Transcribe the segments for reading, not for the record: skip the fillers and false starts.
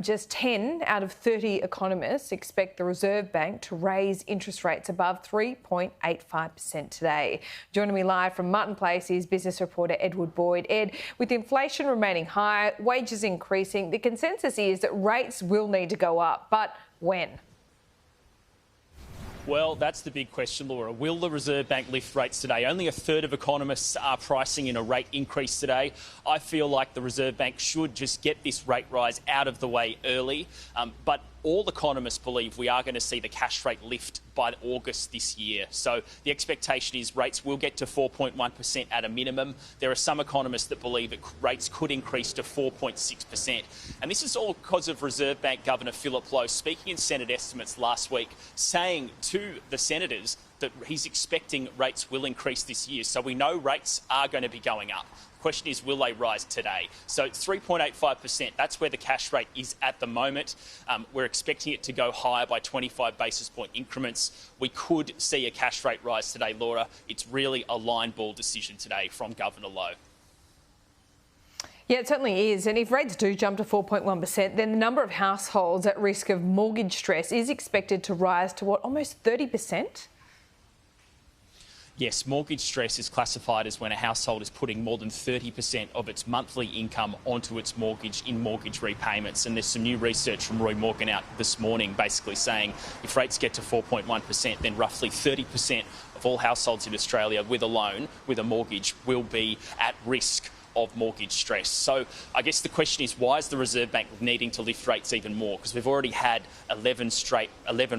Just 10 out of 30 economists expect the Reserve Bank to raise interest rates above 3.85% today. Joining me live from Martin Place is business reporter Edward Boyd. Ed, with inflation remaining high, wages increasing, the consensus is that rates will need to go up. But when? Well, that's the big question, Laura. Will the Reserve Bank lift rates today? Only a third of economists are pricing in a rate increase today. I feel like the Reserve Bank should just get this rate rise out of the way early. But all economists believe we are going to see the cash rate lift by August this year. So the expectation is rates will get to 4.1% at a minimum. There are some economists that believe that rates could increase to 4.6%. And this is all because of Reserve Bank Governor Philip Lowe speaking in Senate estimates last week, saying to the senators that he's expecting rates will increase this year. So we know rates are going to be going up. The question is, will they rise today? So 3.85%, that's where the cash rate is at the moment. We're expecting it to go higher by 25 basis point increments. We could see a cash rate rise today, Laura. It's really a line ball decision today from Governor Lowe. Yeah, it certainly is. And if rates do jump to 4.1%, then the number of households at risk of mortgage stress is expected to rise to what, almost 30%? Yes, mortgage stress is classified as when a household is putting more than 30% of its monthly income onto its mortgage in mortgage repayments. And there's some new research from Roy Morgan out this morning basically saying if rates get to 4.1%, then roughly 30% of all households in Australia with a loan, with a mortgage, will be at risk of mortgage stress. So I guess the question is, why is the Reserve Bank needing to lift rates even more? Because we've already had 11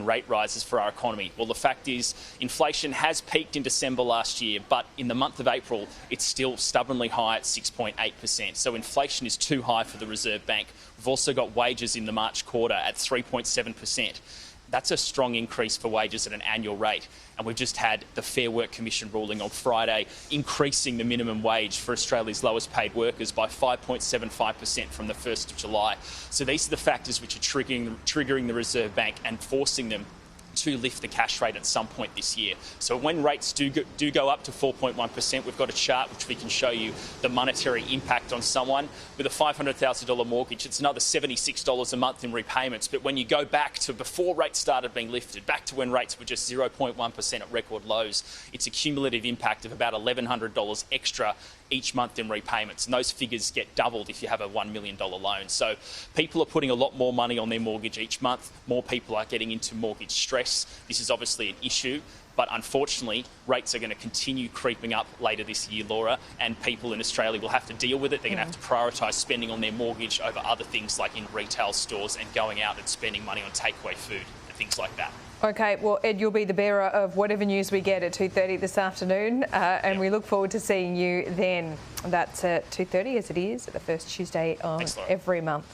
rate rises for our economy. Well, the fact is inflation has peaked in December last year, but in the month of April, it's still stubbornly high at 6.8%. So inflation is too high for the Reserve Bank. We've also got wages in the March quarter at 3.7%. That's a strong increase for wages at an annual rate. And we've just had the Fair Work Commission ruling on Friday, increasing the minimum wage for Australia's lowest paid workers by 5.75% from the 1st of July. So these are the factors which are triggering the Reserve Bank and forcing them to lift the cash rate at some point this year. So when rates do go up to 4.1%, we've got a chart which we can show you the monetary impact on someone. With a $500,000 mortgage, it's another $76 a month in repayments. But when you go back to before rates started being lifted, back to when rates were just 0.1% at record lows, it's a cumulative impact of about $1,100 extra each month in repayments. And those figures get doubled if you have a $1 million loan. So people are putting a lot more money on their mortgage each month. More people are getting into mortgage stress. This is obviously an issue, but unfortunately, rates are going to continue creeping up later this year, Laura, and people in Australia will have to deal with it. They're going to have to prioritise spending on their mortgage over other things like in retail stores and going out and spending money on takeaway food and things like that. OK, well, Ed, you'll be the bearer of whatever news we get at 2:30 this afternoon, and we look forward to seeing you then. That's at 2:30, as it is, at the first Tuesday of every month.